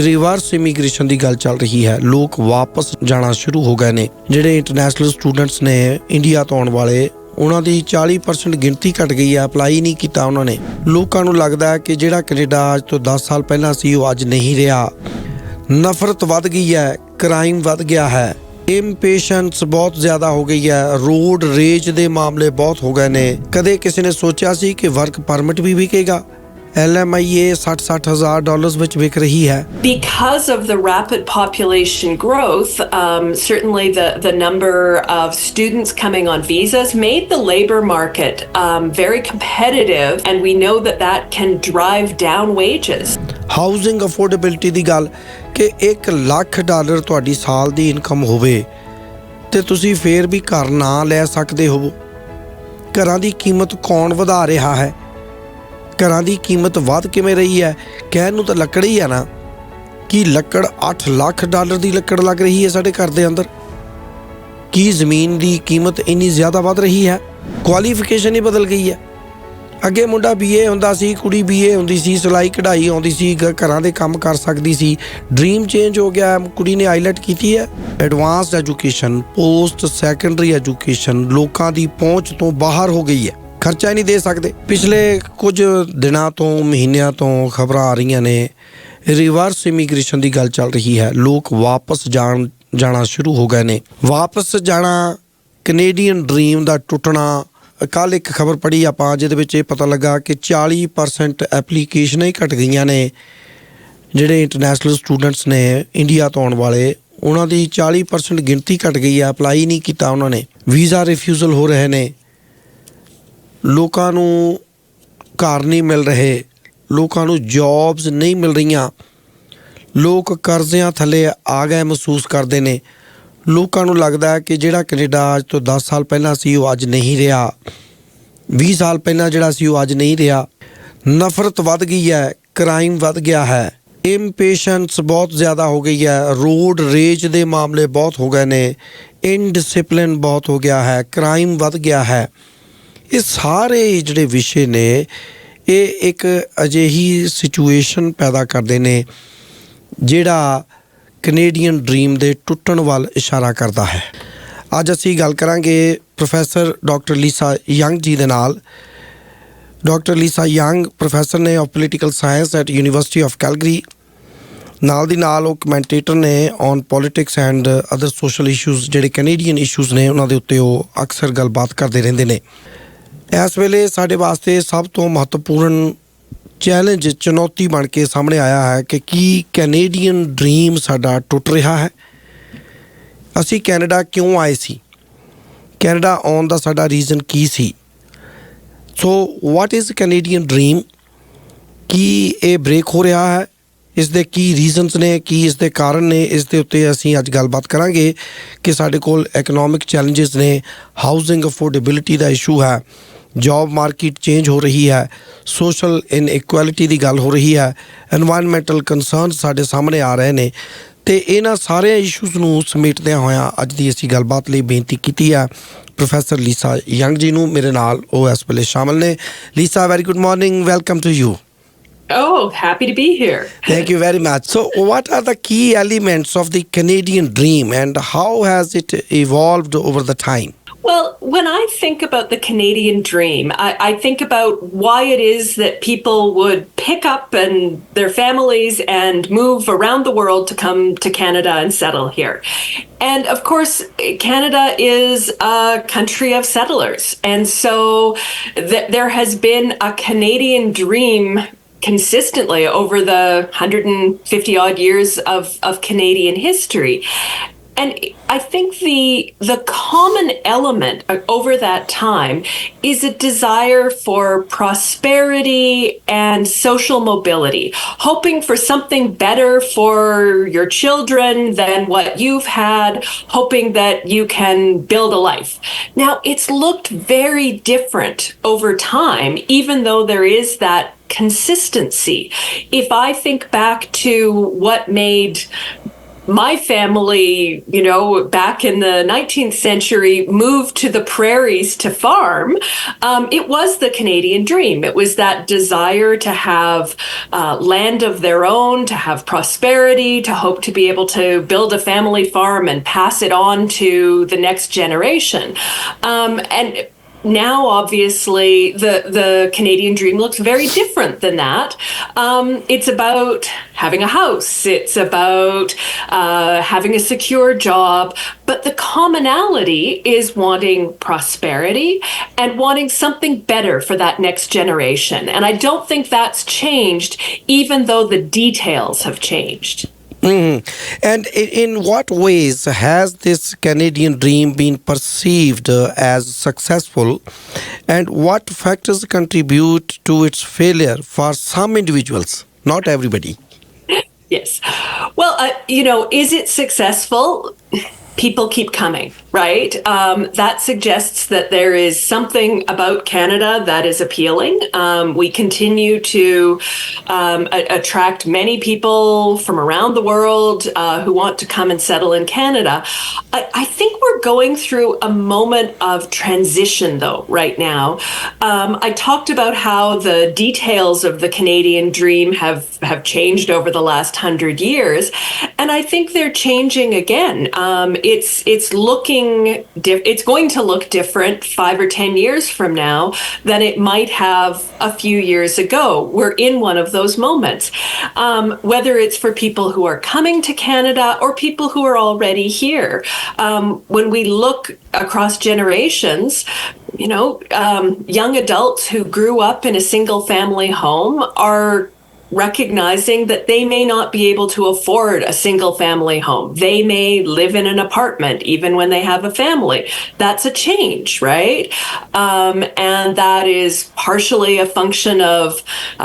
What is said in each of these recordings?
Reverse immigration ਦੀ ਗੱਲ ਚੱਲ ਰਹੀ ਹੈ। ਲੋਕ ਵਾਪਸ ਜਾਣਾ ਸ਼ੁਰੂ ਹੋ ਗਏ ਨੇ। ਜਿਹੜੇ ਇੰਟਰਨੈਸ਼ਨਲ ਸਟੂਡੈਂਟਸ ਨੇ ਇੰਡੀਆ ਤੋਂ ਆਉਣ ਵਾਲੇ, ਉਹਨਾਂ ਦੀ 40% ਗਿਣਤੀ ਘਟ ਗਈ ਹੈ। ਅਪਲਾਈ ਨਹੀਂ ਕੀਤਾ ਉਹਨਾਂ ਨੇ। ਲੋਕਾਂ ਨੂੰ ਲੱਗਦਾ ਹੈ ਕਿ ਜਿਹੜਾ ਕੈਨੇਡਾ ਅੱਜ ਤੋਂ 10 ਸਾਲ ਪਹਿਲਾਂ ਸੀ ਉਹ ਅੱਜ ਨਹੀਂ ਰਿਹਾ। ਨਫ਼ਰਤ ਵੱਧ ਗਈ ਹੈ, ਕ੍ਰਾਈਮ ਵੱਧ ਗਿਆ ਹੈ, ਇੰਪੇਸ਼ੈਂਸ ਬਹੁਤ ਜ਼ਿਆਦਾ ਹੋ ਗਈ ਹੈ, ਰੋਡ ਰੇਜ ਦੇ ਮਾਮਲੇ ਬਹੁਤ ਹੋ ਗਏ ਨੇ। ਕਦੇ ਕਿਸੇ ਨੇ ਸੋਚਿਆ ਸੀ ਕਿ ਵਰਕ ਪਰਮਿਟ ਵੀ ਵਿਕੇਗਾ? LMIA $60,000 ਵਿੱਚ ਵਿਕ ਰਹੀ ਹੈ। Because of the rapid population growth, certainly the number of students coming on visas made the labor market very competitive, and we know that can drive down wages. Housing affordability ਦੀ ਗੱਲ ਕਿ $1 ਲੱਖ ਤੁਹਾਡੀ ਸਾਲ ਦੀ income ਹੋਵੇ ਤੇ ਤੁਸੀਂ ਫੇਰ ਵੀ ਘਰ ਨਾ ਲੈ ਸਕਦੇ ਹੋ। ਘਰਾਂ ਦੀ ਕੀਮਤ ਕੌਣ ਵਧਾ ਰਿਹਾ ਹੈ? ਘਰਾਂ ਦੀ ਕੀਮਤ ਵੱਧ ਕਿਵੇਂ ਰਹੀ ਹੈ? ਕਹਿਣ ਨੂੰ ਤਾਂ ਲੱਕੜ ਹੀ ਹੈ ਨਾ। ਕੀ ਲੱਕੜ $8 ਲੱਖ ਦੀ ਲੱਕੜ ਲੱਗ ਰਹੀ ਹੈ ਸਾਡੇ ਘਰ ਦੇ ਅੰਦਰ? ਕੀ ਜ਼ਮੀਨ ਦੀ ਕੀਮਤ ਇੰਨੀ ਜ਼ਿਆਦਾ ਵੱਧ ਰਹੀ ਹੈ? ਕੁਆਲੀਫਿਕੇਸ਼ਨ ਹੀ ਬਦਲ ਗਈ ਹੈ। ਅੱਗੇ ਮੁੰਡਾ BA ਹੁੰਦਾ ਸੀ, ਕੁੜੀ BA ਹੁੰਦੀ ਸੀ, ਸਿਲਾਈ ਕਢਾਈ ਆਉਂਦੀ ਸੀ, ਘਰਾਂ ਦੇ ਕੰਮ ਕਰ ਸਕਦੀ ਸੀ। ਡ੍ਰੀਮ ਚੇਂਜ ਹੋ ਗਿਆ। ਕੁੜੀ ਨੇ ਆਈਲੈਟ ਕੀਤੀ ਹੈ। Advanced education, post secondary education ਲੋਕਾਂ ਦੀ ਪਹੁੰਚ ਤੋਂ ਬਾਹਰ ਹੋ ਗਈ ਹੈ। ਖਰਚਾ ਹੀ ਨਹੀਂ ਦੇ ਸਕਦੇ। ਪਿਛਲੇ ਕੁਝ ਦਿਨਾਂ ਤੋਂ, ਮਹੀਨਿਆਂ ਤੋਂ ਖਬਰਾਂ ਆ ਰਹੀਆਂ ਨੇ, ਰਿਵਰਸ ਇਮੀਗ੍ਰੇਸ਼ਨ ਦੀ ਗੱਲ ਚੱਲ ਰਹੀ ਹੈ। ਲੋਕ ਵਾਪਸ ਜਾਣਾ ਸ਼ੁਰੂ ਹੋ ਗਏ ਨੇ। ਵਾਪਸ ਜਾਣਾ, ਕੈਨੇਡੀਅਨ ਡ੍ਰੀਮ ਦਾ ਟੁੱਟਣਾ। ਕੱਲ੍ਹ ਇੱਕ ਖਬਰ ਪੜ੍ਹੀ ਆਪਾਂ ਜਿਹਦੇ ਵਿੱਚ ਇਹ ਪਤਾ ਲੱਗਾ ਕਿ 40% ਐਪਲੀਕੇਸ਼ਨਾਂ ਹੀ ਘਟ ਗਈਆਂ ਨੇ। ਜਿਹੜੇ ਇੰਟਰਨੈਸ਼ਨਲ ਸਟੂਡੈਂਟਸ ਨੇ ਇੰਡੀਆ ਤੋਂ ਆਉਣ ਵਾਲੇ, ਉਹਨਾਂ ਦੀ 40% ਗਿਣਤੀ ਘਟ ਗਈ ਹੈ। ਅਪਲਾਈ ਨਹੀਂ ਕੀਤਾ ਉਹਨਾਂ ਨੇ। ਵੀਜ਼ਾ ਰਿਫਿਊਜ਼ਲ ਹੋ ਰਹੇ ਨੇ। ਲੋਕਾਂ ਨੂੰ ਘਰ ਨਹੀਂ ਮਿਲ ਰਹੇ, ਲੋਕਾਂ ਨੂੰ ਜੌਬਸ ਨਹੀਂ ਮਿਲ ਰਹੀਆਂ। ਲੋਕ ਕਰਜ਼ਿਆਂ ਥੱਲੇ ਆ ਗਏ ਮਹਿਸੂਸ ਕਰਦੇ ਨੇ। ਲੋਕਾਂ ਨੂੰ ਲੱਗਦਾ ਹੈ ਕਿ ਜਿਹੜਾ ਕੈਨੇਡਾ ਅੱਜ ਤੋਂ 10 ਸਾਲ ਪਹਿਲਾਂ ਸੀ ਉਹ ਅੱਜ ਨਹੀਂ ਰਿਹਾ। 20 ਸਾਲ ਪਹਿਲਾਂ ਜਿਹੜਾ ਸੀ ਉਹ ਅੱਜ ਨਹੀਂ ਰਿਹਾ। ਨਫ਼ਰਤ ਵੱਧ ਗਈ ਹੈ, ਕ੍ਰਾਈਮ ਵੱਧ ਗਿਆ ਹੈ, ਇੰਪੇਸ਼ੈਂਸ ਬਹੁਤ ਜ਼ਿਆਦਾ ਹੋ ਗਈ ਹੈ, ਰੋਡ ਰੇਜ ਦੇ ਮਾਮਲੇ ਬਹੁਤ ਹੋ ਗਏ ਨੇ, ਇਨਡਿਸਿਪਲਿਨ ਬਹੁਤ ਹੋ ਗਿਆ ਹੈ, ਕ੍ਰਾਈਮ ਵੱਧ ਗਿਆ ਹੈ। ਇਹ ਸਾਰੇ ਜਿਹੜੇ ਵਿਸ਼ੇ ਨੇ ਇਹ ਇੱਕ ਅਜਿਹੀ ਸਿਚੁਏਸ਼ਨ ਪੈਦਾ ਕਰਦੇ ਨੇ ਜਿਹੜਾ ਕੈਨੇਡੀਅਨ ਡ੍ਰੀਮ ਦੇ ਟੁੱਟਣ ਵੱਲ ਇਸ਼ਾਰਾ ਕਰਦਾ ਹੈ। ਅੱਜ ਅਸੀਂ ਗੱਲ ਕਰਾਂਗੇ ਪ੍ਰੋਫੈਸਰ ਡਾਕਟਰ ਲੀਸਾ ਯੰਗ ਜੀ ਦੇ ਨਾਲ। ਡਾਕਟਰ ਲੀਸਾ ਯੰਗ ਪ੍ਰੋਫੈਸਰ ਨੇ of political science at university of Calgary. ਨਾਲ ਦੀ ਨਾਲ ਉਹ ਕਮੈਂਟੇਟਰ ਨੇ on politics and other social issues. ਜਿਹੜੇ ਕੈਨੇਡੀਅਨ ਇਸ਼ੂਜ਼ ਨੇ ਉਹਨਾਂ ਦੇ ਉੱਤੇ ਉਹ ਅਕਸਰ ਗੱਲਬਾਤ ਕਰਦੇ ਰਹਿੰਦੇ ਨੇ। ਇਸ ਵੇਲੇ ਸਾਡੇ ਵਾਸਤੇ ਸਭ ਤੋਂ ਮਹੱਤਵਪੂਰਨ ਚੈਲੰਜ, ਚੁਣੌਤੀ ਬਣ ਕੇ ਸਾਹਮਣੇ ਆਇਆ ਹੈ ਕਿ ਕੀ ਕੈਨੇਡੀਅਨ ਡ੍ਰੀਮ ਸਾਡਾ ਟੁੱਟ ਰਿਹਾ ਹੈ? ਅਸੀਂ ਕੈਨੇਡਾ ਕਿਉਂ ਆਏ ਸੀ? ਕੈਨੇਡਾ ਆਉਣ ਦਾ ਸਾਡਾ ਰੀਜ਼ਨ ਕੀ ਸੀ? So what is Canadian dream? ਕੀ ਇਹ ਬ੍ਰੇਕ ਹੋ ਰਿਹਾ ਹੈ? ਇਸ ਦੇ ਕੀ ਰੀਜ਼ਨਸ ਨੇ, ਕੀ ਇਸ ਦੇ ਕਾਰਨ ਨੇ? ਇਸ ਦੇ ਉੱਤੇ ਅਸੀਂ ਅੱਜ ਗੱਲਬਾਤ ਕਰਾਂਗੇ ਕਿ ਸਾਡੇ ਕੋਲ ਇਕਨੋਮਿਕ ਚੈਲੰਜਸ ਨੇ, ਹਾਊਸਿੰਗ ਅਫੋਰਡੇਬਿਲਿਟੀ ਦਾ ਇਸ਼ੂ ਹੈ, ਜੌਬ ਮਾਰਕੀਟ ਚੇਂਜ ਹੋ ਰਹੀ ਹੈ, ਸੋਸ਼ਲ ਇਨਇਕੁਐਲਿਟੀ ਦੀ ਗੱਲ ਹੋ ਰਹੀ ਹੈ, ਐਨਵਾਇਰਨਮੈਂਟਲ ਕੰਸਰਨ ਸਾਡੇ ਸਾਹਮਣੇ ਆ ਰਹੇ ਨੇ। ਅਤੇ ਇਹਨਾਂ ਸਾਰੇ ਇਸ਼ੂਜ਼ ਨੂੰ ਸਮੇਟਦਿਆਂ ਹੋਇਆਂ ਅੱਜ ਦੀ ਅਸੀਂ ਗੱਲਬਾਤ ਲਈ ਬੇਨਤੀ ਕੀਤੀ ਹੈ ਪ੍ਰੋਫੈਸਰ ਲੀਸਾ ਯੰਗ ਜੀ ਨੂੰ। ਮੇਰੇ ਨਾਲ ਉਹ ਇਸ ਵੇਲੇ ਸ਼ਾਮਲ ਨੇ। Lisa, very good morning, welcome to you. Oh, happy to be here. Thank you very much. So what are the key elements of the Canadian dream and how has it evolved over the time? Well, when I think about the Canadian dream, I think about why it is that people would pick up and their families and move around the world to come to Canada and settle here. And of course, Canada is a country of settlers. And so there has been a Canadian dream consistently over the 150 odd years of Canadian history. And I think the common element over that time is a desire for prosperity and social mobility, hoping for something better for your children than what you've had, hoping that you can build a life. Now, it's looked very different over time, even though there is that consistency. If I think back to what made my family, back in the 19th century, moved to the prairies to farm, it was the Canadian dream. It was that desire to have land of their own, to have prosperity, to hope to be able to build a family farm and pass it on to the next generation. And now, obviously, the Canadian dream looks very different than that. It's about having a house. It's about having a secure job. But the commonality is wanting prosperity and wanting something better for that next generation. And I don't think that's changed, even though the details have changed. And in what ways has this Canadian dream been perceived as successful, and what factors contribute to its failure for some individuals, not everybody? Yes. Well, is it successful? People keep coming, right? That suggests that there is something about Canada that is appealing. We continue to attract many people from around the world who want to come and settle in Canada. I think we're going through a moment of transition, though, right now. I talked about how the details of the Canadian dream have changed over the last 100 years, and I think they're changing again. It's going to look different 5 or 10 years from now than it might have a few years ago. We're in one of those moments, whether it's for people who are coming to Canada or people who are already here. When we look across generations, young adults who grew up in a single family home are recognizing that they may not be able to afford a single family home. They may live in an apartment even when they have a family. That's a change, right? And that is partially a function of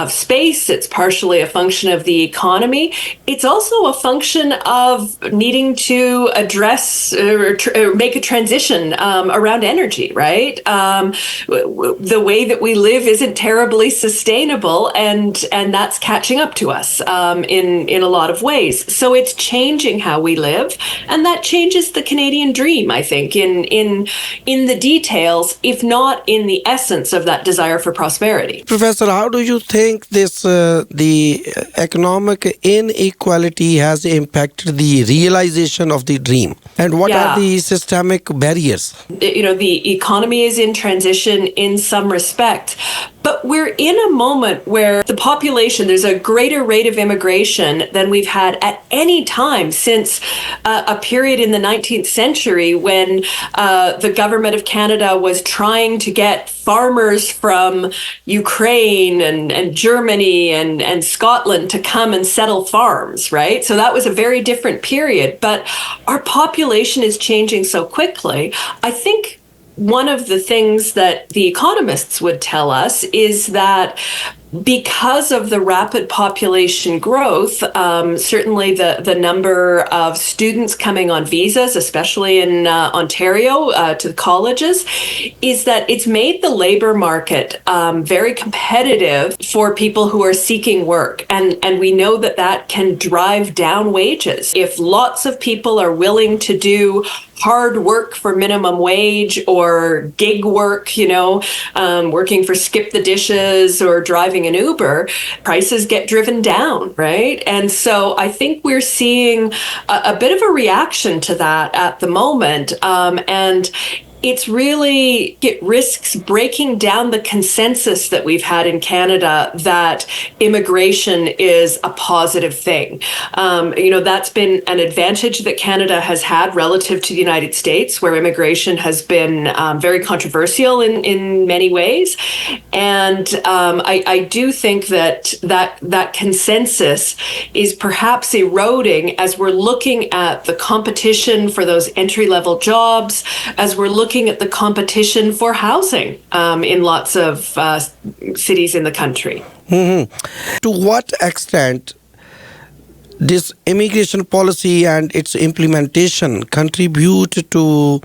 space. It's partially a function of the economy. It's also a function of needing to address or make a transition around energy, right? The way that we live isn't terribly sustainable, and that's catching up to us in a lot of ways. So it's changing how we live, and that changes the Canadian dream, I think, in the details, if not in the essence of that desire for prosperity. Professor, how do you think the economic inequality has impacted the realization of the dream? And what are the systemic barriers? The economy is in transition in some respect, but we're in a moment where the population, there's a greater rate of immigration than we've had at any time since a period in the 19th century when the government of Canada was trying to get farmers from Ukraine and Germany and Scotland to come and settle farms, right? So that was a very different period. But our population is changing so quickly. I think one of the things that the economists would tell us is that because of the rapid population growth, certainly the number of students coming on visas, especially in Ontario, to the colleges, is that it's made the labor market very competitive for people who are seeking work. And we know that that can drive down wages. If lots of people are willing to do hard work for minimum wage or gig work, working for Skip the Dishes or driving an Uber, prices get driven down, right? And so I think we're seeing a bit of a reaction to that at the moment. And it risks breaking down the consensus that we've had in Canada that immigration is a positive thing. That's been an advantage that Canada has had relative to the United States, where immigration has been very controversial in many ways. And I do think that consensus is perhaps eroding as we're looking at the competition for those entry-level jobs, as we're looking at the competition for housing in lots of cities in the country. Mm-hmm. To what extent this immigration policy and its implementation contribute to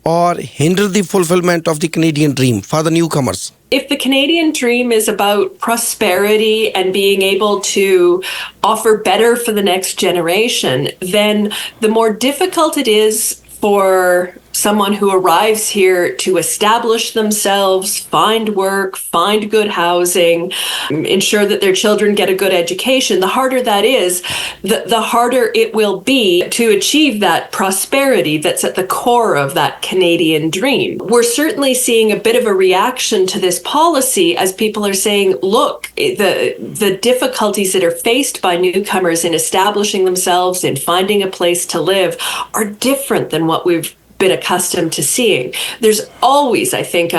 or hinder the fulfillment of the Canadian dream for the newcomers? If the Canadian dream is about prosperity and being able to offer better for the next generation, then the more difficult it is for someone who arrives here to establish themselves, find work, find good housing, ensure that their children get a good education, the harder that is, the harder it will be to achieve that prosperity that's at the core of that Canadian dream. We're certainly seeing a bit of a reaction to this policy as people are saying, look, the difficulties that are faced by newcomers in establishing themselves, in finding a place to live, are different than what we've been accustomed to seeing. There's always, I think,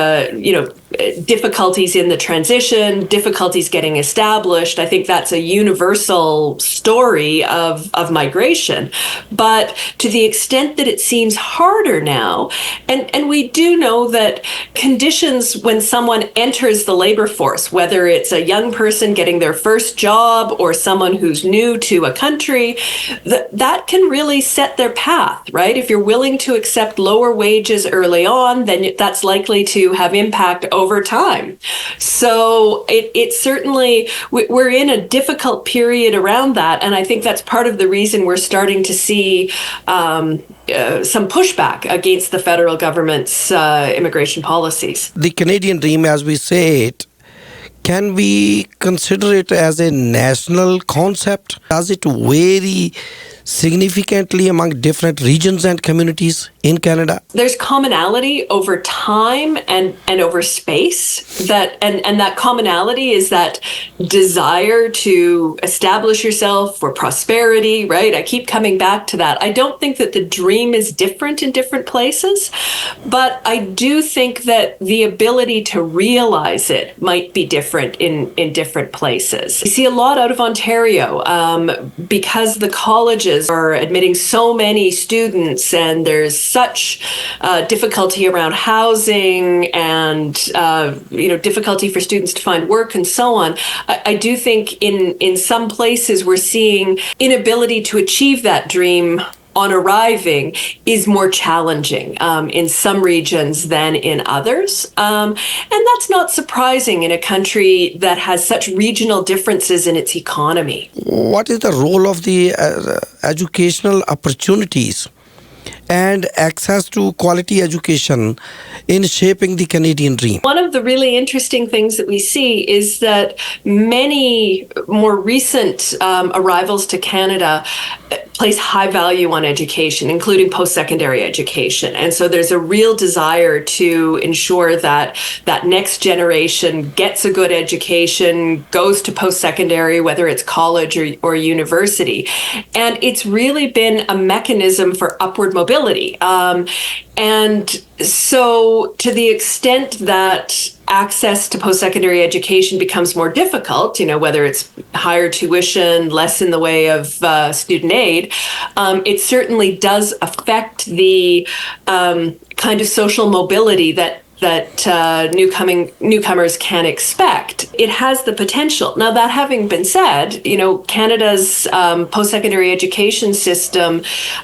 difficulties in the transition, difficulties getting established. I think that's a universal story of migration. But to the extent that it seems harder now, and we do know that conditions when someone enters the labor force, whether it's a young person getting their first job or someone who's new to a country, that can really set their path, right? If you're willing to accept lower wages early on, then that's likely to have impact over time. So it certainly, we're in a difficult period around that. And I think that's part of the reason we're starting to see some pushback against the federal government's immigration policies. The Canadian dream, as we say it, can we consider it as a national concept? Does it vary significantly among different regions and communities in Canada? There's commonality over time and over space, and that commonality is that desire to establish yourself for prosperity, right? I keep coming back to that. I don't think that the dream is different in different places, but I do think that the ability to realize it might be different in different places. You see a lot out of Ontario because the colleges are admitting so many students and there's such difficulty around housing and difficulty for students to find work and so on. I do think in some places we're seeing inability to achieve that dream on arriving is more challenging in some regions than in others. And that's not surprising in a country that has such regional differences in its economy. What is the role of the educational opportunities and access to quality education in shaping the Canadian dream? One of the really interesting things that we see is that many more recent arrivals to Canada place high value on education, including post-secondary education. And so there's a real desire to ensure that that next generation gets a good education, goes to post-secondary, whether it's college or university. And it's really been a mechanism for upward mobility. And so to the extent that access to post-secondary education becomes more difficult, whether it's higher tuition, less in the way of student aid, it certainly does affect the kind of social mobility that newcomers can expect. It has the potential. Now, that having been said, Canada's post-secondary education system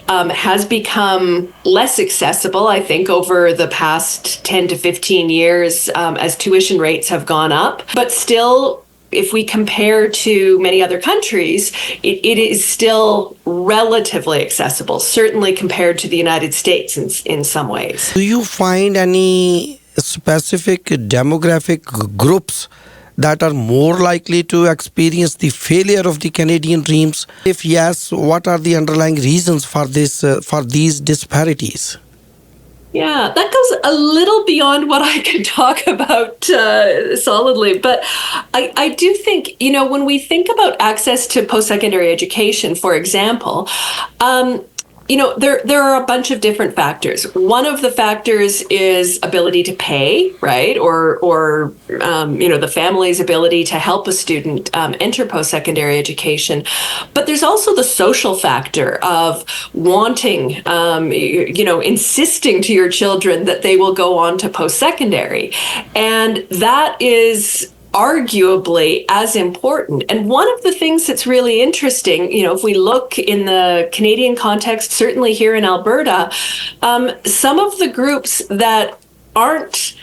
has become less accessible, I think, over the past 10 to 15 years as tuition rates have gone up. But still, if we compare to many other countries, it is still relatively accessible, certainly compared to the United States in some ways. Do you find any specific demographic groups that are more likely to experience the failure of the Canadian dreams? If yes, what are the underlying reasons for these disparities? Yeah, that goes a little beyond what I could talk about solidly. But I do think, when we think about access to post-secondary education, for example, there are a bunch of different factors. One of the factors is ability to pay, right? Or the family's ability to help a student enter post-secondary education. But there's also the social factor of wanting, insisting to your children that they will go on to post-secondary. And that is arguably as important. And one of the things that's really interesting, if we look in the Canadian context, certainly here in Alberta, some of the groups that aren't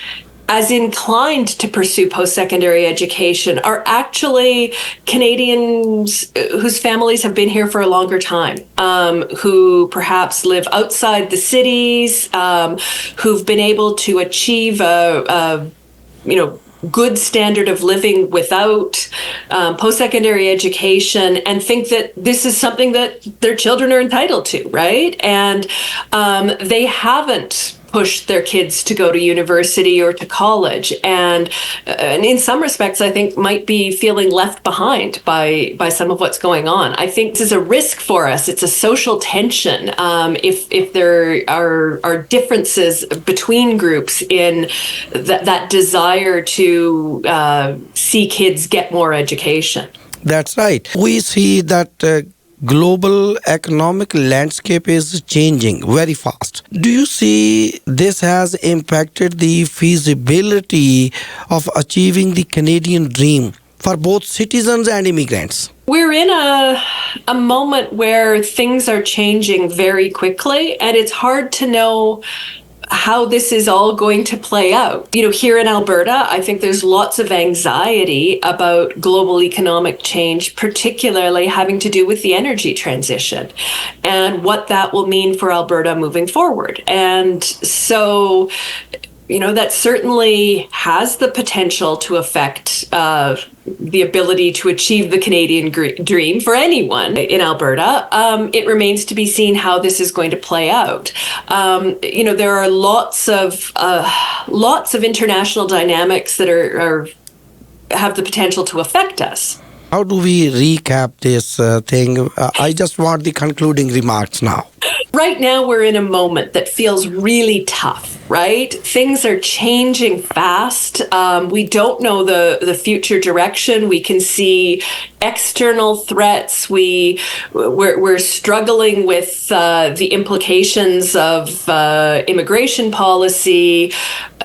as inclined to pursue post-secondary education are actually Canadians whose families have been here for a longer time, who perhaps live outside the cities, who've been able to achieve a good standard of living without post-secondary education, and think that this is something that their children are entitled to, right? And they haven't pushed their kids to go to university or to college, and in some respects, I think might be feeling left behind by some of what's going on. I think this is a risk for us. It's a social tension. If there are differences between groups in that desire to see kids get more education. That's right. We see that global economic landscape is changing very fast. Do you see this has impacted the feasibility of achieving the Canadian dream for both citizens and immigrants? We're in a moment where things are changing very quickly, and it's hard to know how this is all going to play out. Here in Alberta, I think there's lots of anxiety about global economic change, particularly having to do with the energy transition and what that will mean for Alberta moving forward. And so, that certainly has the potential to affect the ability to achieve the Canadian dream for anyone in Alberta. It remains to be seen how this is going to play out. There are lots of international dynamics that have the potential to affect us. How do we recap this thing? I just want the concluding remarks now. Right now, we're in a moment that feels really tough, right? Things are changing fast. We don't know the future direction. We can see external threats. We're struggling with the implications of immigration policy.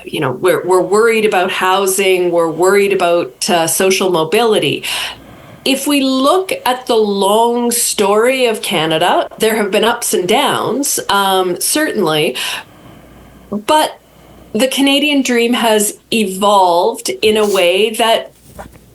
We're worried about housing. We're worried about social mobility. If we look at the long story of Canada, there have been ups and downs, certainly, but the Canadian dream has evolved in a way that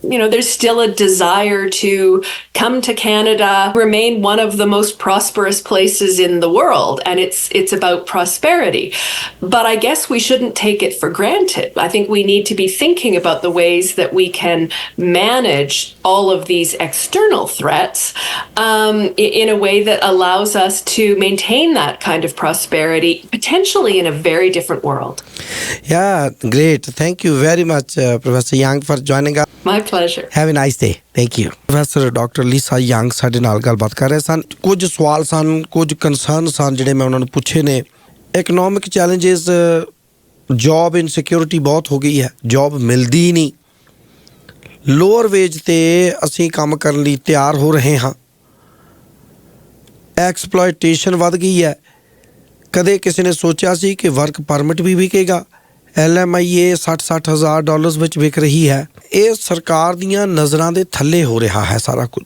there's still a desire to come to Canada, remain one of the most prosperous places in the world, and it's about prosperity. But I guess we shouldn't take it for granted. I think we need to be thinking about the ways that we can manage all of these external threats in a way that allows us to maintain that kind of prosperity, potentially in a very different world. Yeah, great. Thank you very much, Professor Young, for joining us. My pleasure. Have a nice day. Thank you. Professor Dr. Lisa Young ਸਾਡੇ ਨਾਲ ਗੱਲਬਾਤ ਕਰ ਰਹੇ ਸਨ। ਕੁਝ ਸਵਾਲ ਸਨ, ਕੁਝ concern ਸਨ ਜਿਹੜੇ ਮੈਂ ਉਹਨਾਂ ਨੂੰ ਪੁੱਛੇ ਨੇ। ਇਕਨੋਮਿਕ ਚੈਲੰਜਸ, ਜੌਬ ਇਨਸਿਕਿਉਰਿਟੀ ਬਹੁਤ ਹੋ ਗਈ ਹੈ, ਜੌਬ ਮਿਲਦੀ ਹੀ ਨਹੀਂ। ਲੋਅਰ ਵੇਜ ਤੇ ਅਸੀਂ ਕੰਮ ਕਰਨ ਲਈ ਤਿਆਰ ਹੋ ਰਹੇ ਹਾਂ। ਐਕਸਪਲੋਇਟੇਸ਼ਨ ਵੱਧ ਗਈ ਹੈ। ਕਦੇ ਕਿਸੇ ਨੇ ਸੋਚਿਆ ਸੀ ਕਿ ਵਰਕ ਪਰਮਿਟ ਵੀ ਵਿਕੇਗਾ। LMIA $60,000 ਵਿੱਚ ਵਿਕ ਰਹੀ ਹੈ। ਇਹ ਸਰਕਾਰ ਦੀਆਂ ਨਜ਼ਰਾਂ ਦੇ ਥੱਲੇ ਹੋ ਰਿਹਾ ਹੈ ਸਾਰਾ ਕੁਝ।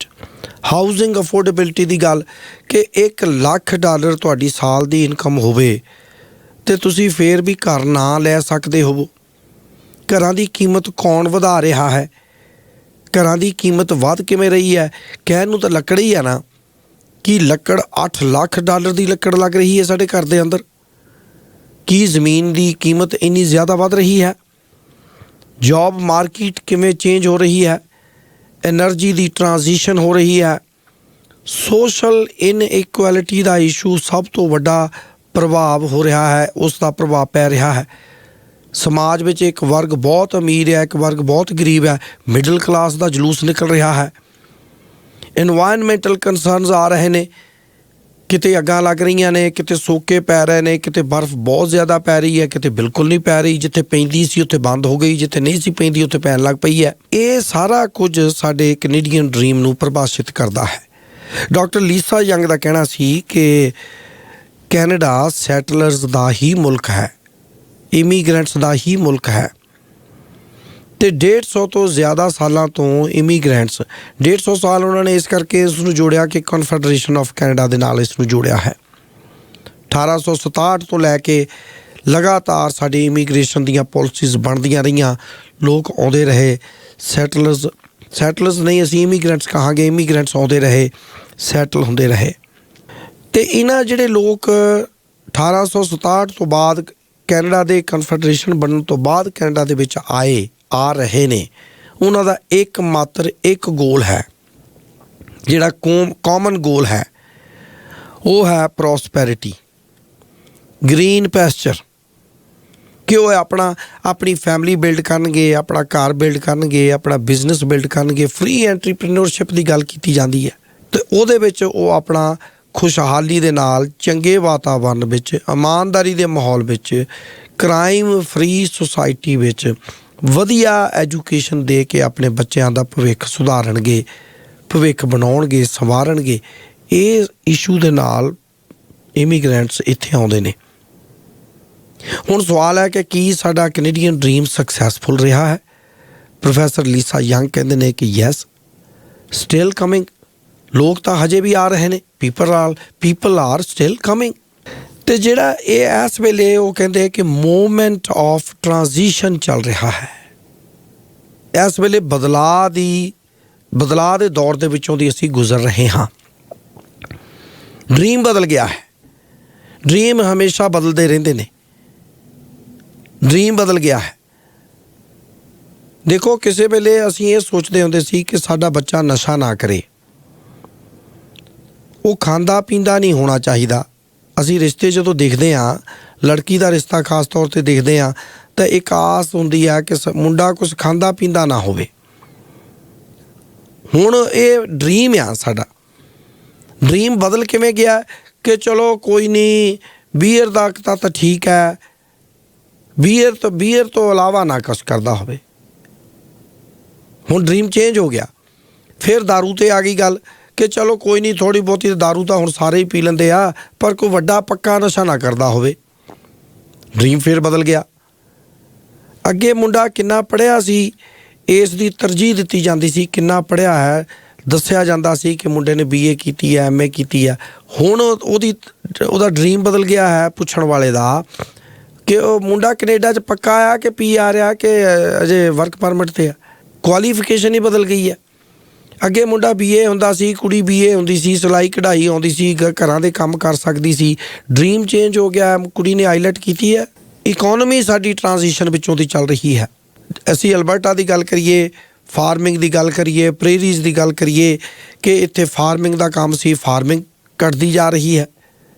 ਹਾਊਸਿੰਗ ਅਫੋਰਡੇਬਿਲਿਟੀ ਦੀ ਗੱਲ ਕਿ $1 ਲੱਖ ਤੁਹਾਡੀ ਸਾਲ ਦੀ ਇਨਕਮ ਹੋਵੇ ਅਤੇ ਤੁਸੀਂ ਫਿਰ ਵੀ ਘਰ ਨਾ ਲੈ ਸਕਦੇ ਹੋਵੋ। ਘਰਾਂ ਦੀ ਕੀਮਤ ਕੌਣ ਵਧਾ ਰਿਹਾ ਹੈ? ਘਰਾਂ ਦੀ ਕੀਮਤ ਵੱਧ ਕਿਵੇਂ ਰਹੀ ਹੈ? ਕਹਿਣ ਨੂੰ ਤਾਂ ਲੱਕੜ ਹੀ ਹੈ ਨਾ, ਕਿ ਲੱਕੜ $8 ਲੱਖ ਦੀ ਲੱਕੜ ਲੱਗ ਰਹੀ ਹੈ ਸਾਡੇ ਘਰ ਦੇ ਅੰਦਰ। ਕੀ ਜ਼ਮੀਨ ਦੀ ਕੀਮਤ ਇੰਨੀ ਜ਼ਿਆਦਾ ਵੱਧ ਰਹੀ ਹੈ? ਜੌਬ ਮਾਰਕੀਟ ਕਿਵੇਂ ਚੇਂਜ ਹੋ ਰਹੀ ਹੈ? ਐਨਰਜੀ ਦੀ ਟਰਾਂਜੀਸ਼ਨ ਹੋ ਰਹੀ ਹੈ। ਸੋਸ਼ਲ ਇਨਇਕੁਐਲਿਟੀ ਦਾ ਇਸ਼ੂ ਸਭ ਤੋਂ ਵੱਡਾ ਪ੍ਰਭਾਵ ਹੋ ਰਿਹਾ ਹੈ, ਉਸ ਦਾ ਪ੍ਰਭਾਵ ਪੈ ਰਿਹਾ ਹੈ। ਸਮਾਜ ਵਿੱਚ ਇੱਕ ਵਰਗ ਬਹੁਤ ਅਮੀਰ ਹੈ, ਇੱਕ ਵਰਗ ਬਹੁਤ ਗਰੀਬ ਹੈ। ਮਿਡਲ ਕਲਾਸ ਦਾ ਜਲੂਸ ਨਿਕਲ ਰਿਹਾ ਹੈ। ਇਨਵਾਇਰਨਮੈਂਟਲ ਕੰਸਰਨਸ ਆ ਰਹੇ ਨੇ, ਕਿਤੇ ਅੱਗਾਂ ਲੱਗ ਰਹੀਆਂ ਨੇ, ਕਿਤੇ ਸੋਕੇ ਪੈ ਰਹੇ ਨੇ, ਕਿਤੇ ਬਰਫ਼ ਬਹੁਤ ਜ਼ਿਆਦਾ ਪੈ ਰਹੀ ਹੈ, ਕਿਤੇ ਬਿਲਕੁਲ ਨਹੀਂ ਪੈ ਰਹੀ। ਜਿੱਥੇ ਪੈਂਦੀ ਸੀ ਉੱਥੇ ਬੰਦ ਹੋ ਗਈ, ਜਿੱਥੇ ਨਹੀਂ ਸੀ ਪੈਂਦੀ ਉੱਥੇ ਪੈਣ ਲੱਗ ਪਈ ਹੈ। ਇਹ ਸਾਰਾ ਕੁਝ ਸਾਡੇ ਕੈਨੇਡੀਅਨ ਡਰੀਮ ਨੂੰ ਪ੍ਰਭਾਸ਼ਿਤ ਕਰਦਾ ਹੈ। ਡਾਕਟਰ ਲੀਸਾ ਯੰਗ ਦਾ ਕਹਿਣਾ ਸੀ ਕਿ ਕੈਨੇਡਾ ਸੈਟਲਰਸ ਦਾ ਹੀ ਮੁਲਕ ਹੈ, ਇਮੀਗਰੈਂਟਸ ਦਾ ਹੀ ਮੁਲਕ ਹੈ। ਤੇ 150 ਤੋਂ ਜ਼ਿਆਦਾ ਸਾਲਾਂ ਤੋਂ ਇਮੀਗ੍ਰੈਂਟਸ 150 ਸਾਲ ਉਹਨਾਂ ਨੇ ਇਸ ਕਰਕੇ ਇਸ ਨੂੰ ਜੋੜਿਆ ਕਿ ਕਨਫੈਡਰੇਸ਼ਨ ਆਫ ਕੈਨੇਡਾ ਦੇ ਨਾਲ ਇਸ ਨੂੰ ਜੋੜਿਆ ਹੈ। 1867 ਤੋਂ ਲੈ ਕੇ ਲਗਾਤਾਰ ਸਾਡੀ ਇਮੀਗ੍ਰੇਸ਼ਨ ਦੀਆਂ ਪਾਲਿਸੀਜ਼ ਬਣਦੀਆਂ ਰਹੀਆਂ, ਲੋਕ ਆਉਂਦੇ ਰਹੇ, ਸੈਟਲਰਸ ਨਹੀਂ ਅਸੀਂ ਇਮੀਗ੍ਰੈਂਟਸ ਕਹਾਂਗੇ, ਇਮੀਗ੍ਰੈਂਟਸ ਆਉਂਦੇ ਰਹੇ, ਸੈਟਲ ਹੁੰਦੇ ਰਹੇ। ਅਤੇ ਇਹਨਾਂ ਜਿਹੜੇ ਲੋਕ 1867 ਤੋਂ ਬਾਅਦ ਕੈਨੇਡਾ ਦੇ ਕਨਫੈਡਰੇਸ਼ਨ ਬਣਨ ਤੋਂ ਬਾਅਦ ਕੈਨੇਡਾ ਦੇ ਵਿੱਚ ਆ ਰਹੇ ਨੇ, ਉਹਨਾਂ ਦਾ ਇੱਕ ਗੋਲ ਹੈ, ਜਿਹੜਾ ਕਾਮਨ ਗੋਲ ਹੈ, ਉਹ ਹੈ ਪ੍ਰੋਸਪੈਰਿਟੀ, ਗ੍ਰੀਨ ਪੈਸਚਰ, ਕਿ ਉਹ ਆਪਣੀ ਫੈਮਿਲੀ ਬਿਲਡ ਕਰਨਗੇ, ਆਪਣਾ ਘਰ ਬਿਲਡ ਕਰਨਗੇ, ਆਪਣਾ ਬਿਜ਼ਨਸ ਬਿਲਡ ਕਰਨਗੇ। ਫ੍ਰੀ ਐਂਟਰਪ੍ਰੀਨਿਓਰਸ਼ਿਪ ਦੀ ਗੱਲ ਕੀਤੀ ਜਾਂਦੀ ਹੈ ਅਤੇ ਉਹਦੇ ਵਿੱਚ ਉਹ ਆਪਣਾ ਖੁਸ਼ਹਾਲੀ ਦੇ ਨਾਲ ਚੰਗੇ ਵਾਤਾਵਰਨ ਵਿੱਚ, ਇਮਾਨਦਾਰੀ ਦੇ ਮਾਹੌਲ ਵਿੱਚ, ਕ੍ਰਾਈਮ ਫ੍ਰੀ ਸੁਸਾਇਟੀ ਵਿੱਚ ਵਧੀਆ ਐਜੂਕੇਸ਼ਨ ਦੇ ਕੇ ਆਪਣੇ ਬੱਚਿਆਂ ਦਾ ਭਵਿੱਖ ਸੁਧਾਰਨਗੇ, ਭਵਿੱਖ ਬਣਾਉਣਗੇ, ਸੰਵਾਰਨਗੇ। ਇਹ ਇਸ਼ੂ ਦੇ ਨਾਲ ਇਮੀਗ੍ਰੈਂਟਸ ਇੱਥੇ ਆਉਂਦੇ ਨੇ। ਹੁਣ ਸਵਾਲ ਹੈ ਕਿ ਕੀ ਸਾਡਾ ਕੈਨੇਡੀਅਨ ਡ੍ਰੀਮ ਸਕਸੈਸਫੁਲ ਰਿਹਾ ਹੈ? ਪ੍ਰੋਫੈਸਰ ਲੀਸਾ ਯੰਗ ਕਹਿੰਦੇ ਨੇ ਕਿ ਯੈਸ, ਸਟਿਲ ਕਮਿੰਗ। ਲੋਕ ਤਾਂ ਹਜੇ ਵੀ ਆ ਰਹੇ ਨੇ, ਪੀਪਲ ਆਰ ਸਟਿਲ ਕਮਿੰਗ। ਅਤੇ ਜਿਹੜਾ ਇਹ ਇਸ ਵੇਲੇ ਉਹ ਕਹਿੰਦੇ ਕਿ ਮੂਵਮੈਂਟ ਆਫ ਟਰਾਂਜੀਸ਼ਨ ਚੱਲ ਰਿਹਾ ਹੈ। ਇਸ ਵੇਲੇ ਬਦਲਾਅ ਦੇ ਦੌਰ ਦੇ ਵਿੱਚੋਂ ਦੀ ਅਸੀਂ ਗੁਜ਼ਰ ਰਹੇ ਹਾਂ। ਡ੍ਰੀਮ ਬਦਲ ਗਿਆ ਹੈ। ਡ੍ਰੀਮ ਹਮੇਸ਼ਾ ਬਦਲਦੇ ਰਹਿੰਦੇ ਨੇ। ਡ੍ਰੀਮ ਬਦਲ ਗਿਆ ਹੈ। ਦੇਖੋ, ਕਿਸੇ ਵੇਲੇ ਅਸੀਂ ਇਹ ਸੋਚਦੇ ਹੁੰਦੇ ਸੀ ਕਿ ਸਾਡਾ ਬੱਚਾ ਨਸ਼ਾ ਨਾ ਕਰੇ, ਉਹ ਖਾਂਦਾ ਪੀਂਦਾ ਨਹੀਂ ਹੋਣਾ ਚਾਹੀਦਾ। ਅਸੀਂ ਰਿਸ਼ਤੇ ਜਦੋਂ ਦੇਖਦੇ ਹਾਂ, ਲੜਕੀ ਦਾ ਰਿਸ਼ਤਾ ਖਾਸ ਤੌਰ 'ਤੇ ਦੇਖਦੇ ਹਾਂ, ਤਾਂ ਇੱਕ ਆਸ ਹੁੰਦੀ ਹੈ ਕਿ ਮੁੰਡਾ ਕੁਛ ਖਾਂਦਾ ਪੀਂਦਾ ਨਾ ਹੋਵੇ। ਹੁਣ ਇਹ ਡ੍ਰੀਮ ਆ ਸਾਡਾ। ਡ੍ਰੀਮ ਬਦਲ ਕਿਵੇਂ ਗਿਆ ਕਿ ਚਲੋ ਕੋਈ ਨਹੀਂ, ਬੀਅਰ ਦਾ ਤਾਂ ਠੀਕ ਹੈ, ਬੀਅਰ ਤੋਂ ਇਲਾਵਾ ਨਾ ਕੁਛ ਕਰਦਾ ਹੋਵੇ। ਹੁਣ ਡ੍ਰੀਮ ਚੇਂਜ ਹੋ ਗਿਆ। ਫਿਰ ਦਾਰੂ 'ਤੇ ਆ ਗਈ ਗੱਲ ਕਿ ਚਲੋ ਕੋਈ ਨਹੀਂ, ਥੋੜ੍ਹੀ ਬਹੁਤੀ ਦਾਰੂ ਤਾਂ ਹੁਣ ਸਾਰੇ ਹੀ ਪੀ ਲੈਂਦੇ ਆ, ਪਰ ਕੋਈ ਵੱਡਾ ਪੱਕਾ ਨਸ਼ਾ ਨਾ ਕਰਦਾ ਹੋਵੇ। ਡ੍ਰੀਮ ਫਿਰ ਬਦਲ ਗਿਆ। ਅੱਗੇ ਮੁੰਡਾ ਕਿੰਨਾ ਪੜ੍ਹਿਆ ਸੀ, ਇਸ ਦੀ ਤਰਜੀਹ ਦਿੱਤੀ ਜਾਂਦੀ ਸੀ, ਕਿੰਨਾ ਪੜ੍ਹਿਆ ਹੈ ਦੱਸਿਆ ਜਾਂਦਾ ਸੀ ਕਿ ਮੁੰਡੇ ਨੇ BA ਕੀਤੀ ਹੈ, MA ਕੀਤੀ ਹੈ। ਹੁਣ ਉਹਦਾ ਡ੍ਰੀਮ ਬਦਲ ਗਿਆ ਹੈ ਪੁੱਛਣ ਵਾਲੇ ਦਾ ਕਿ ਉਹ ਮੁੰਡਾ ਕੈਨੇਡਾ 'ਚ ਪੱਕਾ ਆ ਕਿ PR ਆ ਕਿ ਅਜੇ ਵਰਕ ਪਰਮਿਟ 'ਤੇ ਆ। ਕੁਆਲੀਫਿਕੇਸ਼ਨ ਹੀ ਬਦਲ ਗਈ ਹੈ। ਅੱਗੇ ਮੁੰਡਾ BA ਹੁੰਦਾ ਸੀ, ਕੁੜੀ BA ਹੁੰਦੀ ਸੀ, ਸਿਲਾਈ ਕਢਾਈ ਆਉਂਦੀ ਸੀ, ਘਰਾਂ ਦੇ ਕੰਮ ਕਰ ਸਕਦੀ ਸੀ। ਡ੍ਰੀਮ ਚੇਂਜ ਹੋ ਗਿਆ, ਕੁੜੀ ਨੇ ਆਈਲੈਟ ਕੀਤੀ ਹੈ। ਇਕੋਨਮੀ ਸਾਡੀ ਟਰਾਂਜੀਸ਼ਨ ਵਿੱਚੋਂ ਦੀ ਚੱਲ ਰਹੀ ਹੈ। ਅਸੀਂ ਅਲਬਰਟਾ ਦੀ ਗੱਲ ਕਰੀਏ, ਫਾਰਮਿੰਗ ਦੀ ਗੱਲ ਕਰੀਏ, ਪ੍ਰੇਰੀਜ਼ ਦੀ ਗੱਲ ਕਰੀਏ ਕਿ ਇੱਥੇ ਫਾਰਮਿੰਗ ਦਾ ਕੰਮ ਸੀ, ਫਾਰਮਿੰਗ ਘਟਦੀ ਜਾ ਰਹੀ ਹੈ।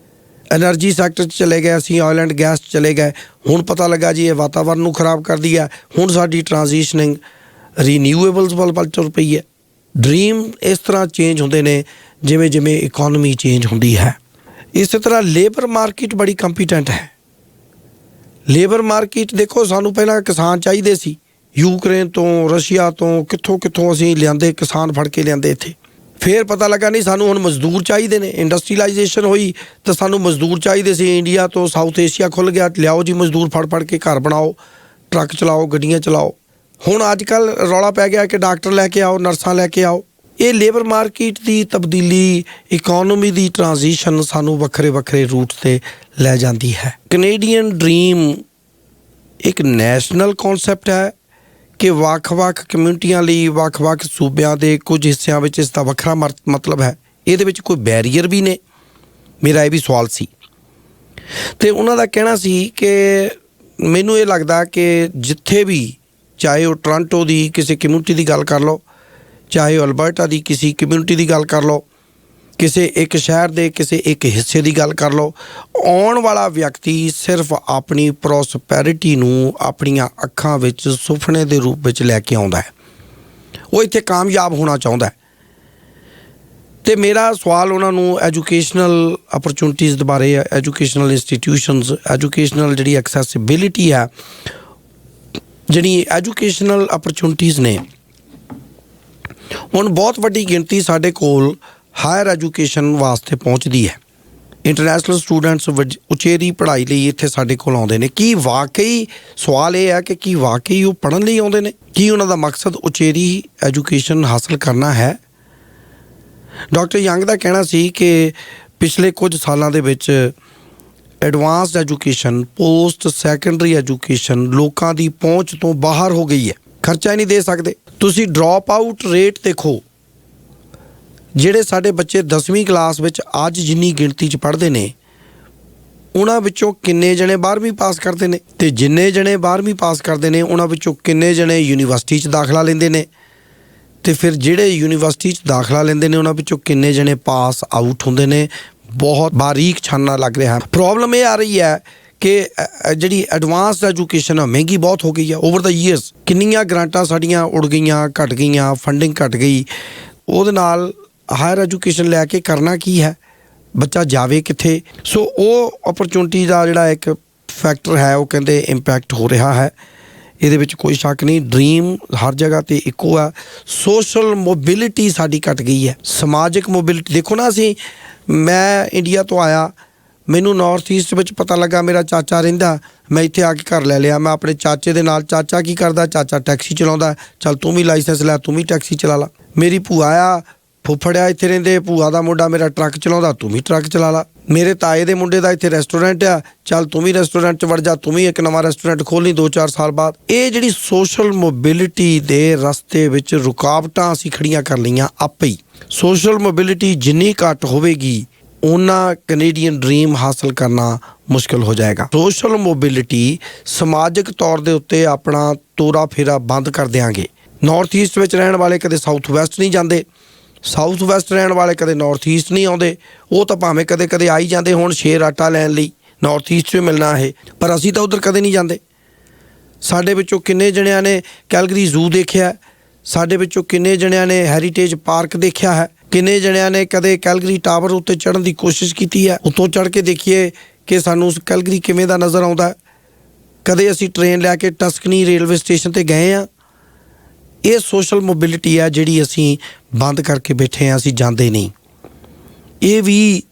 ਐਨਰਜੀ ਸੈਕਟਰ 'ਚ ਚਲੇ ਗਏ ਅਸੀਂ, ਆਇਲ ਐਂਡ ਗੈਸ 'ਚ ਚਲੇ ਗਏ। ਹੁਣ ਪਤਾ ਲੱਗਾ ਜੀ ਇਹ ਵਾਤਾਵਰਨ ਨੂੰ ਖਰਾਬ ਕਰਦੀ ਹੈ। ਹੁਣ ਸਾਡੀ ਟਰਾਂਜੀਸ਼ਨਿੰਗ ਰੀਨਿਊਏਬਲਸ ਵੱਲ ਤੁਰ ਪਈ ਹੈ। ਡ੍ਰੀਮ ਇਸ ਤਰ੍ਹਾਂ ਚੇਂਜ ਹੁੰਦੇ ਨੇ ਜਿਵੇਂ ਜਿਵੇਂ ਇਕੋਨਮੀ ਚੇਂਜ ਹੁੰਦੀ ਹੈ। ਇਸੇ ਤਰ੍ਹਾਂ ਲੇਬਰ ਮਾਰਕੀਟ ਬੜੀ ਕੰਪੀਟੈਂਟ ਹੈ। ਲੇਬਰ ਮਾਰਕੀਟ ਦੇਖੋ, ਸਾਨੂੰ ਪਹਿਲਾਂ ਕਿਸਾਨ ਚਾਹੀਦੇ ਸੀ, ਯੂਕਰੇਨ ਤੋਂ, ਰਸ਼ੀਆ ਤੋਂ, ਕਿੱਥੋਂ ਅਸੀਂ ਲਿਆਂਦੇ, ਕਿਸਾਨ ਫੜ ਕੇ ਲਿਆਂਦੇ ਇੱਥੇ। ਫਿਰ ਪਤਾ ਲੱਗਾ ਨਹੀਂ, ਸਾਨੂੰ ਹੁਣ ਮਜ਼ਦੂਰ ਚਾਹੀਦੇ ਨੇ। ਇੰਡਸਟਰੀਲਾਈਜੇਸ਼ਨ ਹੋਈ ਤਾਂ ਸਾਨੂੰ ਮਜ਼ਦੂਰ ਚਾਹੀਦੇ ਸੀ। ਇੰਡੀਆ ਤੋਂ ਸਾਊਥ ਏਸ਼ੀਆ ਖੁੱਲ੍ਹ ਗਿਆ, ਲਿਆਓ ਜੀ ਮਜ਼ਦੂਰ ਫੜ ਕੇ ਘਰ ਬਣਾਓ, ਟਰੱਕ ਚਲਾਓ, ਗੱਡੀਆਂ ਚਲਾਓ। ਹੁਣ ਅੱਜ ਕੱਲ੍ਹ ਰੌਲਾ ਪੈ ਗਿਆ ਕਿ ਡਾਕਟਰ ਲੈ ਕੇ ਆਓ, ਨਰਸਾਂ ਲੈ ਕੇ ਆਓ। ਇਹ ਲੇਬਰ ਮਾਰਕੀਟ ਦੀ ਤਬਦੀਲੀ, ਇਕੋਨਮੀ ਦੀ ਟਰਾਂਜੀਸ਼ਨ ਸਾਨੂੰ ਵੱਖਰੇ ਰੂਟ 'ਤੇ ਲੈ ਜਾਂਦੀ ਹੈ। ਕੈਨੇਡੀਅਨ ਡ੍ਰੀਮ ਇੱਕ ਨੈਸ਼ਨਲ ਕੌਨਸੈਪਟ ਹੈ ਕਿ ਵੱਖ-ਵੱਖ ਕਮਿਊਨਿਟੀਆਂ ਲਈ, ਵੱਖ-ਵੱਖ ਸੂਬਿਆਂ ਦੇ ਕੁਝ ਹਿੱਸਿਆਂ ਵਿੱਚ ਇਸ ਦਾ ਵੱਖਰਾ ਮਤਲਬ ਹੈ। ਇਹਦੇ ਵਿੱਚ ਕੋਈ ਬੈਰੀਅਰ ਵੀ ਨੇ? ਮੇਰਾ ਇਹ ਵੀ ਸਵਾਲ ਸੀ। ਅਤੇ ਉਹਨਾਂ ਦਾ ਕਹਿਣਾ ਸੀ ਕਿ ਮੈਨੂੰ ਇਹ ਲੱਗਦਾ ਕਿ ਜਿੱਥੇ ਵੀ, ਚਾਹੇ ਉਹ ਟੋਰਾਂਟੋ ਦੀ ਕਿਸੇ ਕਮਿਊਨਿਟੀ ਦੀ ਗੱਲ ਕਰ ਲਓ, ਚਾਹੇ ਉਹ ਅਲਬਰਟਾ ਦੀ ਕਿਸੇ ਕਮਿਊਨਿਟੀ ਦੀ ਗੱਲ ਕਰ ਲਓ, ਕਿਸੇ ਇੱਕ ਸ਼ਹਿਰ ਦੇ ਕਿਸੇ ਇੱਕ ਹਿੱਸੇ ਦੀ ਗੱਲ ਕਰ ਲਓ, ਆਉਣ ਵਾਲਾ ਵਿਅਕਤੀ ਸਿਰਫ ਆਪਣੀ ਪ੍ਰੋਸਪੈਰਿਟੀ ਨੂੰ ਆਪਣੀਆਂ ਅੱਖਾਂ ਵਿੱਚ ਸੁਪਨੇ ਦੇ ਰੂਪ ਵਿੱਚ ਲੈ ਕੇ ਆਉਂਦਾ ਹੈ। ਉਹ ਇੱਥੇ ਕਾਮਯਾਬ ਹੋਣਾ ਚਾਹੁੰਦਾ ਹੈ। ਅਤੇ ਮੇਰਾ ਸਵਾਲ ਉਹਨਾਂ ਨੂੰ ਐਜੂਕੇਸ਼ਨਲ ਅਪਰਚੁਨਿਟੀਜ਼ ਦੇ ਬਾਰੇ, ਐਜੂਕੇਸ਼ਨਲ ਇੰਸਟੀਟਿਊਸ਼ਨਸ, ਐਜੂਕੇਸ਼ਨਲ ਜਿਹੜੀ ਐਕਸੈਸਿਬਿਲਿਟੀ ਹੈ, ਜਿਹੜੀ ਐਜੂਕੇਸ਼ਨਲ ਅਪਰਚੁਨਿਟੀਜ਼ ਨੇ, ਹੁਣ ਬਹੁਤ ਵੱਡੀ ਗਿਣਤੀ ਸਾਡੇ ਕੋਲ ਹਾਇਰ ਐਜੂਕੇਸ਼ਨ ਵਾਸਤੇ ਪਹੁੰਚਦੀ ਹੈ। ਇੰਟਰਨੈਸ਼ਨਲ ਸਟੂਡੈਂਟਸ ਉਚੇਰੀ ਪੜ੍ਹਾਈ ਲਈ ਇੱਥੇ ਸਾਡੇ ਕੋਲ ਆਉਂਦੇ ਨੇ। ਕੀ ਵਾਕਈ ਸਵਾਲ ਇਹ ਹੈ ਕਿ ਕੀ ਵਾਕਈ ਉਹ ਪੜ੍ਹਨ ਲਈ ਆਉਂਦੇ ਨੇ? ਕੀ ਉਹਨਾਂ ਦਾ ਮਕਸਦ ਉਚੇਰੀ ਐਜੂਕੇਸ਼ਨ ਹਾਸਲ ਕਰਨਾ ਹੈ? ਡਾਕਟਰ ਯੰਗ ਦਾ ਕਹਿਣਾ ਸੀ ਕਿ ਪਿਛਲੇ ਕੁਝ ਸਾਲਾਂ ਦੇ ਵਿੱਚ advanced education, post secondary education ਲੋਕਾਂ ਦੀ ਪਹੁੰਚ ਤੋਂ ਬਾਹਰ ਹੋ ਗਈ ਹੈ। ਖਰਚਾ ਹੀ ਨਹੀਂ ਦੇ ਸਕਦੇ। ਤੁਸੀਂ ਡਰੋਪ ਆਊਟ ਰੇਟ ਦੇਖੋ। ਜਿਹੜੇ ਸਾਡੇ ਬੱਚੇ 10ਵੀਂ ਕਲਾਸ ਵਿੱਚ ਅੱਜ ਜਿੰਨੀ ਗਿਣਤੀ 'ਚ ਪੜ੍ਹਦੇ ਨੇ, ਉਹਨਾਂ ਵਿੱਚੋਂ ਕਿੰਨੇ ਜਣੇ 12ਵੀਂ ਪਾਸ ਕਰਦੇ ਨੇ? ਅਤੇ ਜਿੰਨੇ ਜਣੇ 12ਵੀਂ ਪਾਸ ਕਰਦੇ ਨੇ ਉਹਨਾਂ ਵਿੱਚੋਂ ਕਿੰਨੇ ਜਣੇ ਯੂਨੀਵਰਸਿਟੀ 'ਚ ਦਾਖਲਾ ਲੈਂਦੇ ਨੇ? ਅਤੇ ਫਿਰ ਜਿਹੜੇ ਯੂਨੀਵਰਸਿਟੀ 'ਚ ਦਾਖਲਾ ਲੈਂਦੇ ਨੇ ਉਹਨਾਂ ਵਿੱਚੋਂ ਕਿੰਨੇ ਜਣੇ ਪਾਸ ਆਊਟ ਹੁੰਦੇ ਨੇ? ਬਹੁਤ ਬਾਰੀਕ ਛਾਨਣਾ ਲੱਗ ਰਿਹਾ। ਪ੍ਰੋਬਲਮ ਇਹ ਆ ਰਹੀ ਹੈ ਕਿ ਜਿਹੜੀ ਐਡਵਾਂਸਡ ਐਜੂਕੇਸ਼ਨ ਆ ਮਹਿੰਗੀ ਬਹੁਤ ਹੋ ਗਈ ਆ। ਓਵਰ ਦਾ ਈਅਰਸ ਕਿੰਨੀਆਂ ਗ੍ਰਾਂਟਾਂ ਸਾਡੀਆਂ ਉੜ ਗਈਆਂ, ਘਟ ਗਈਆਂ, ਫੰਡਿੰਗ ਘਟ ਗਈ। ਉਹਦੇ ਨਾਲ ਹਾਇਰ ਐਜੂਕੇਸ਼ਨ ਲੈ ਕੇ ਕਰਨਾ ਕੀ ਹੈ? ਬੱਚਾ ਜਾਵੇ ਕਿੱਥੇ? ਸੋ ਉਹ ਓਪਰਚੁਨਿਟੀ ਦਾ ਜਿਹੜਾ ਇੱਕ ਫੈਕਟਰ ਹੈ ਉਹ ਕਹਿੰਦੇ ਇੰਪੈਕਟ ਹੋ ਰਿਹਾ ਹੈ। ਇਹਦੇ ਵਿੱਚ ਕੋਈ ਸ਼ੱਕ ਨਹੀਂ। ਡਰੀਮ ਹਰ ਜਗ੍ਹਾ 'ਤੇ ਇੱਕੋ ਆ। ਸੋਸ਼ਲ ਮੋਬਿਲਿਟੀ ਸਾਡੀ ਘਟ ਗਈ ਹੈ। ਸਮਾਜਿਕ ਮੋਬਿਲਿਟੀ ਦੇਖੋ ਨਾ, ਮੈਂ ਇੰਡੀਆ ਤੋਂ ਆਇਆ, ਮੈਨੂੰ ਨਾਰਥ ਈਸਟ ਵਿੱਚ ਪਤਾ ਲੱਗਾ ਮੇਰਾ ਚਾਚਾ ਰਹਿੰਦਾ, ਮੈਂ ਇੱਥੇ ਆ ਕੇ ਘਰ ਲੈ ਲਿਆ। ਮੈਂ ਆਪਣੇ ਚਾਚੇ ਦੇ ਨਾਲ, ਚਾਚਾ ਕੀ ਕਰਦਾ? ਚਾਚਾ ਟੈਕਸੀ ਚਲਾਉਂਦਾ, ਚੱਲ ਤੂੰ ਵੀ ਲਾਇਸੈਂਸ ਲੈ, ਤੂੰ ਵੀ ਟੈਕਸੀ ਚਲਾ ਲਾ। ਮੇਰੀ ਭੂਆ ਆ, ਫੁੱਫੜਿਆ ਇੱਥੇ ਰਹਿੰਦੇ, ਭੂਆ ਦਾ ਮੁੰਡਾ ਮੇਰਾ ਟਰੱਕ ਚਲਾਉਂਦਾ, ਤੂੰ ਵੀ ਟਰੱਕ ਚਲਾ ਲਾ। ਮੇਰੇ ਤਾਏ ਦੇ ਮੁੰਡੇ ਦਾ ਇੱਥੇ ਰੈਸਟੋਰੈਂਟ ਆ, ਚੱਲ ਤੂੰ ਵੀ ਰੈਸਟੋਰੈਂਟ 'ਚ ਵੜ ਜਾ, ਤੂੰ ਵੀ ਇੱਕ ਨਵਾਂ ਰੈਸਟੋਰੈਂਟ ਖੋਲ੍ਹਣੀ 2-4 ਸਾਲ ਬਾਅਦ। ਇਹ ਜਿਹੜੀ ਸੋਸ਼ਲ ਮੋਬਿਲਿਟੀ ਦੇ ਰਸਤੇ ਵਿੱਚ ਰੁਕਾਵਟਾਂ ਅਸੀਂ ਖੜੀਆਂ ਕਰ ਲਈਆਂ ਆਪੇ ਹੀ। ਸੋਸ਼ਲ ਮੋਬਿਲਿਟੀ ਜਿੰਨੀ ਘੱਟ ਹੋਵੇਗੀ ਉਹਨਾਂ ਕੈਨੇਡੀਅਨ ਡਰੀਮ ਹਾਸਲ ਕਰਨਾ ਮੁਸ਼ਕਿਲ ਹੋ ਜਾਏਗਾ। ਸੋਸ਼ਲ ਮੋਬਿਲਿਟੀ ਸਮਾਜਿਕ ਤੌਰ ਦੇ ਉੱਤੇ ਆਪਣਾ ਤੋਰਾ ਫੇਰਾ ਬੰਦ ਕਰ ਦਿਆਂਗੇ। ਨਾਰਥ ਈਸਟ ਵਿੱਚ ਰਹਿਣ ਵਾਲੇ ਕਦੇ ਸਾਊਥ ਵੈਸਟ ਨਹੀਂ ਜਾਂਦੇ, ਸਾਊਥ ਵੈਸਟ ਰਹਿਣ ਵਾਲੇ ਕਦੇ ਨਾਰਥ ਈਸਟ ਨਹੀਂ ਆਉਂਦੇ। ਉਹ ਤਾਂ ਭਾਵੇਂ ਕਦੇ ਕਦੇ ਆ ਹੀ ਜਾਂਦੇ ਹੁਣ ਸ਼ੇਰ ਆਟਾ ਲੈਣ ਲਈ, ਨਾਰਥ ਈਸਟ 'ਚ ਮਿਲਣਾ ਇਹ, ਪਰ ਅਸੀਂ ਤਾਂ ਉੱਧਰ ਕਦੇ ਨਹੀਂ ਜਾਂਦੇ। ਸਾਡੇ ਵਿੱਚੋਂ ਕਿੰਨੇ ਜਣਿਆਂ ਨੇ ਕੈਲਗਰੀ ਜ਼ੂ ਦੇਖਿਆ? ਸਾਡੇ ਵਿੱਚੋਂ ਕਿੰਨੇ ਜਣਿਆਂ ਨੇ ਹੈਰੀਟੇਜ ਪਾਰਕ ਦੇਖਿਆ ਹੈ? ਕਿੰਨੇ ਜਣਿਆਂ ਨੇ ਕਦੇ ਕੈਲਗਰੀ ਟਾਵਰ ਉੱਤੇ ਚੜ੍ਹਨ ਦੀ ਕੋਸ਼ਿਸ਼ ਕੀਤੀ ਹੈ? ਉੱਤੋਂ ਚੜ੍ਹ ਕੇ ਦੇਖੀਏ ਕਿ ਸਾਨੂੰ ਕੈਲਗਰੀ ਕਿਵੇਂ ਦਾ ਨਜ਼ਰ ਆਉਂਦਾ। ਕਦੇ ਅਸੀਂ ਟ੍ਰੇਨ ਲੈ ਕੇ ਟਸਕਨੀ ਰੇਲਵੇ ਸਟੇਸ਼ਨ 'ਤੇ ਗਏ ਹਾਂ? ਇਹ ਸੋਸ਼ਲ ਮੋਬਿਲਿਟੀ ਆ ਜਿਹੜੀ ਅਸੀਂ ਬੰਦ ਕਰਕੇ ਬੈਠੇ ਹਾਂ, ਅਸੀਂ ਜਾਂਦੇ ਨਹੀਂ। ਇਹ ਵੀ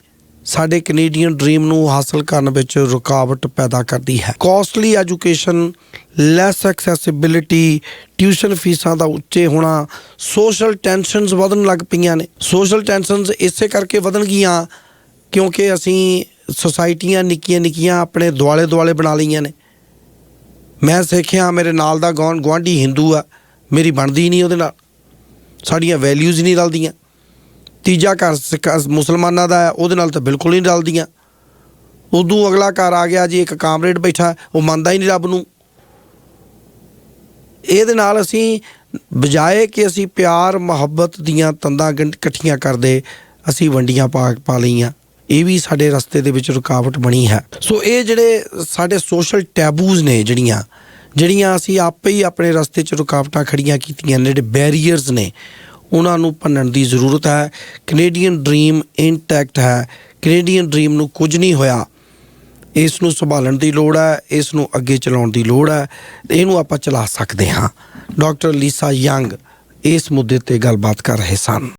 ਸਾਡੇ ਕੈਨੇਡੀਅਨ ਡਰੀਮ ਨੂੰ ਹਾਸਲ ਕਰਨ ਵਿੱਚ ਰੁਕਾਵਟ ਪੈਦਾ ਕਰਦੀ ਹੈ। ਕੋਸਟਲੀ ਐਜੂਕੇਸ਼ਨ, ਲੈਸ ਐਕਸੈਸਿਬਿਲਿਟੀ, ਟਿਊਸ਼ਨ ਫੀਸਾਂ ਦਾ ਉੱਚੇ ਹੋਣਾ, ਸੋਸ਼ਲ ਟੈਂਸ਼ਨਸ ਵਧਣ ਲੱਗ ਪਈਆਂ ਨੇ। ਸੋਸ਼ਲ ਟੈਂਸ਼ਨਸ ਇਸੇ ਕਰਕੇ ਵਧਣ ਗਈਆਂ ਕਿਉਂਕਿ ਅਸੀਂ ਸੁਸਾਇਟੀਆਂ ਨਿੱਕੀਆਂ ਨਿੱਕੀਆਂ ਆਪਣੇ ਦੁਆਲੇ ਦੁਆਲੇ ਬਣਾ ਲਈਆਂ ਨੇ। ਮੈਂ ਸਿੱਖਿਆ ਮੇਰੇ ਨਾਲ ਦਾ ਗੁਆਂਢੀ ਹਿੰਦੂ ਆ, ਮੇਰੀ ਬਣਦੀ ਨਹੀਂ ਉਹਦੇ ਨਾਲ, ਸਾਡੀਆਂ ਵੈਲਿਊਜ਼ ਨਹੀਂ ਰਲਦੀਆਂ। ਤੀਜਾ ਘਰ ਮੁਸਲਮਾਨਾਂ ਦਾ ਹੈ, ਉਹਦੇ ਨਾਲ ਤਾਂ ਬਿਲਕੁਲ ਨਹੀਂ ਰਲਦੀਆਂ। ਉਦੋਂ ਅਗਲਾ ਘਰ ਆ ਗਿਆ ਜੀ, ਇੱਕ ਕਾਮਰੇਡ ਬੈਠਾ, ਉਹ ਮੰਨਦਾ ਹੀ ਨਹੀਂ ਰੱਬ ਨੂੰ। ਇਹਦੇ ਨਾਲ ਅਸੀਂ ਬਜਾਏ ਕਿ ਅਸੀਂ ਪਿਆਰ ਮੁਹੱਬਤ ਦੀਆਂ ਤੰਦਾਂ ਇਕੱਠੀਆਂ ਕਰਦੇ, ਅਸੀਂ ਵੰਡੀਆਂ ਪਾ ਲਈਆਂ। ਇਹ ਵੀ ਸਾਡੇ ਰਸਤੇ ਦੇ ਵਿੱਚ ਰੁਕਾਵਟ ਬਣੀ ਹੈ। ਸੋ ਇਹ ਜਿਹੜੇ ਸਾਡੇ ਸੋਸ਼ਲ ਟੈਬੂਜ਼ ਨੇ, ਜਿਹੜੀਆਂ ਅਸੀਂ ਆਪੇ ਹੀ ਆਪਣੇ ਰਸਤੇ 'ਚ ਰੁਕਾਵਟਾਂ ਖੜੀਆਂ ਕੀਤੀਆਂ ਨੇ, ਜਿਹੜੇ ਬੈਰੀਅਰਸ ਨੇ, ਉਹਨਾਂ ਨੂੰ ਭੰਨਣ ਦੀ ਜ਼ਰੂਰਤ ਹੈ। ਕੈਨੇਡੀਅਨ ਡਰੀਮ ਇੰਟੈਕਟ ਹੈ। ਕੈਨੇਡੀਅਨ ਡਰੀਮ ਨੂੰ ਕੁਝ ਨਹੀਂ ਹੋਇਆ। ਇਸ ਨੂੰ ਸੰਭਾਲਣ ਦੀ ਲੋੜ ਹੈ, ਇਸ ਨੂੰ ਅੱਗੇ ਚਲਾਉਣ ਦੀ ਲੋੜ ਹੈ। ਇਹਨੂੰ ਆਪਾਂ ਚਲਾ ਸਕਦੇ ਹਾਂ। ਡਾਕਟਰ ਲੀਸਾ ਯੰਗ ਇਸ ਮੁੱਦੇ 'ਤੇ ਗੱਲਬਾਤ ਕਰ ਰਹੇ ਸਨ।